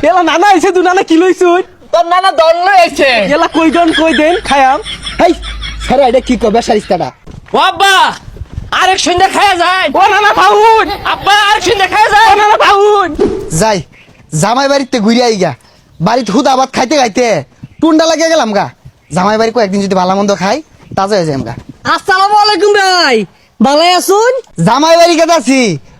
এলা নানা আইছে তু নানা কি লইছুন তোর নানা দল লই আইছে। এলা কই দেন খায়াম হেই সারা এটা কি কবে সারিস্তাটা ও আব্বা আরেক সন্ধ্যা খায়া যায়। ও নানা পাউন আব্বা আরেক সন্ধ্যা খায়া যায়। ও নানা পাউন যাই জামাই বাড়িতে ঘুরে আই গা বাড়িতে হুদ আবাদ খাইতে খাইতে টুন্ডা লাগিয়ে গেলাম গা জামাই বাড়ি কয়েকদিন যদি ভালো মন্দ খাই তাজা হয়ে যাই গা। আসসালামু আলাইকুম ভাই ভালো আছুন? জামাই বাড়ি কেটে আছি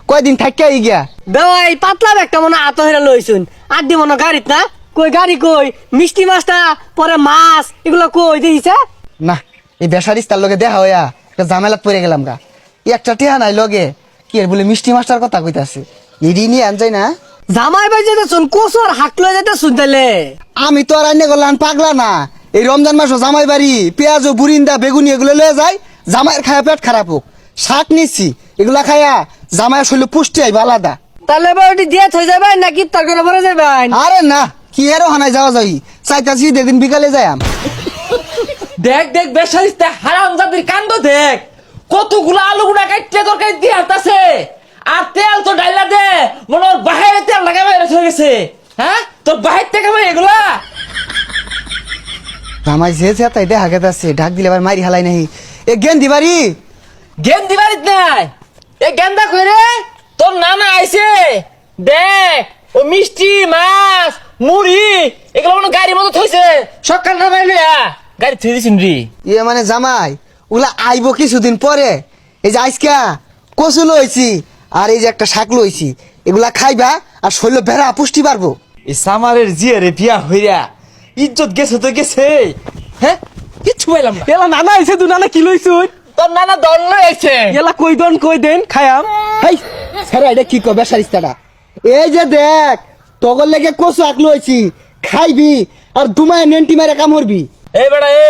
কয়দিন থাকি আই গিয়া ভাই পাতলা একটা মনে আত হইরা লইছুন আর দি মনে গাড়িত না কই গাড়ি কই মিষ্টি মাছটা পরে মাছ এগুলো কই দিছে না এই বেসারিস্তার লগে দেখা হইয়া একটা ঝামেলাত পড়ে গেলাম গা একটা টিহা নাই লগে কি এর বলে মিষ্টি মাছটার কথা কইতাছে ইডি নিয়ে আন যাই না জামাই ভাই যেতেছুন কোসর হাক লই যেতেছুন তাইলে আমি তো আর আইনে গেলাম পাগলা না এই রমজান মাস জামাই বাড়ি পেঁয়াজ ও বুরিন্দা বেগুনি এগুলো লয়ে যায় জামাইয়ের খায়া পেট খারাপ হোক শাক নিচ্ছি এগুলা খায়া জামাইয়ের শরীরে পুষ্টি আইবা আলাদা তাহলে বাড়ি দিয়ে থই যাবেন নাকি তার করে পরে যাবেন? আরে না কি এর হানায় যাওয়া যাই চাইতাছি দিন বিকালে যাইম দেখ দেখ বেসারিস্তা হারামজাদির কাণ্ড দেখ কতগুলো আলু গুড়া কাটতে তরকারি দিয়ে হাঁটাছে আর তেল তো ডাইলা দে মনে ওর বাহিরে তেল লাগাবে হয়ে গেছে। হ্যাঁ তোর বাহির থেকে ভাই এগুলা জামাই যে যে তাই দেখা গেছে ঢাক দিলে আবার মারি হালাই নাই এ গেন্দি বাড়ি গেম দিবারিত নাই এ গেন্দা কইরে তোর নানা আইছে দেখ ও মিষ্টি মাছ মুড়ি এগুলো মনে গাড়ির মতো থইছে সকাল না পাইলে গাড়ি থই দিছিন রি। ইয়ে মানে জামাই ওগুলা আইবো কিছুদিন পরে এই যে আইসকা কচু লইছি আর এই যে একটা শাক লইছি এগুলা খাইবা আর শরীর বেড়া পুষ্টি পারবো এই সামারের জিয়ারে বিয়া হইরা ইজ্জত গেছে তো গেছে। হ্যাঁ কিচ্ছু পাইলাম না। এলা নানা আইছে তু নানা কি লইছুন তোর নানা দল লই আইছে। এলা কই দেন খায়াম হেই সারা এটা কি কবে সারিস্তাটা এই যে দেখ তগর লেগে কচু আক লইছি খাইবি আর দুমায় নেন্টি মারে কামড়বি এই বেড়া এ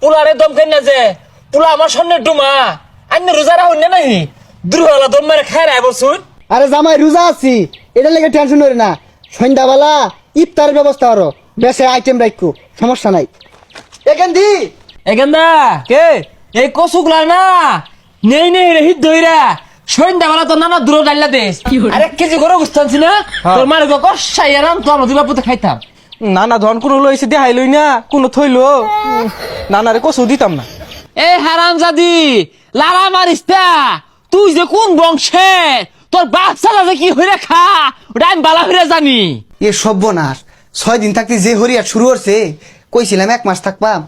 পুলারে দম খাই না যে পুলা আমার সামনে ডুমা আন্য রোজারা হইনে নাই দুর্হলা দম মেরে খায় রায় বলছুন। আরে জামাই রোজা আছি এটা লেগে টেনশন করি না সন্ধ্যাবেলা ইফতারের ব্যবস্থা করো বেশি আইটেম রাখো সমস্যা নাই এখান দি এ গেন্দা কে এই কচুগুলা না নেই নেই রে হিট ধইরা সন্ধ্যাবেলা তোর নানা দূর ডাইলা দেশ আরেক কেজি করে গুস্তানছি না তোর মারে কষাই আরাম তো আমরা দুই বাপুতে খাইতাম। নানা ধন কোনো লইছে দেখাই লই না কোনো থইলো নানারে কসু দিতাম না এই হারামজাদি লালা মারিস তা তুই যে কোন বংশে তোর বাপ চালা যে কি হইরে খা ওটা আমি বালা হইরে জানি। এ সর্বনাশ 6 দিন থাকতে যে হরিয়ার শুরু করছে কইছিলাম 1 মাস থাকবাম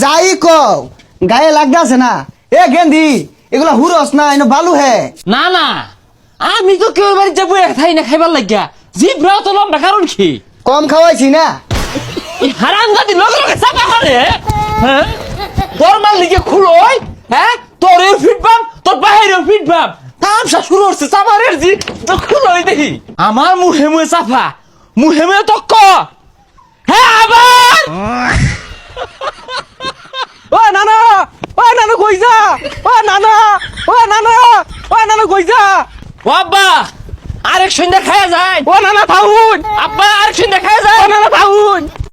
যাই কও গায়ে লাগতে আছে না এ গেন্দি এগুলা হুরস না এনে বালু হে না না আমি তো কেউ বাড়ি যাবো খাই না খাইবার লাগিয়া জিব্রাও তো লম্বা কারণ কি কম খাওয়াইছি না এই হারামজাদি লগে লগে চাপা করে। হ্যাঁ তোর মাল লিগে খুলোই হ্যাঁ তোর এর ফিটবাম তোর বাহিরেও ফিটবাম তামসা শুরু হচ্ছে চাপারের জি তো খুলোই দেখি আমার মুহে মুহে চাপা মুহে মুহে তক্ক। হ্যাঁ আবার ও নানা কই যা ও নানা কই যা ও আব্বা আরেক সন্ধ্যা খায়া যায়। ও নানা পাউন আব্বা আরেক সন্ধ্যা খায়া যায়। ও নানা পাউন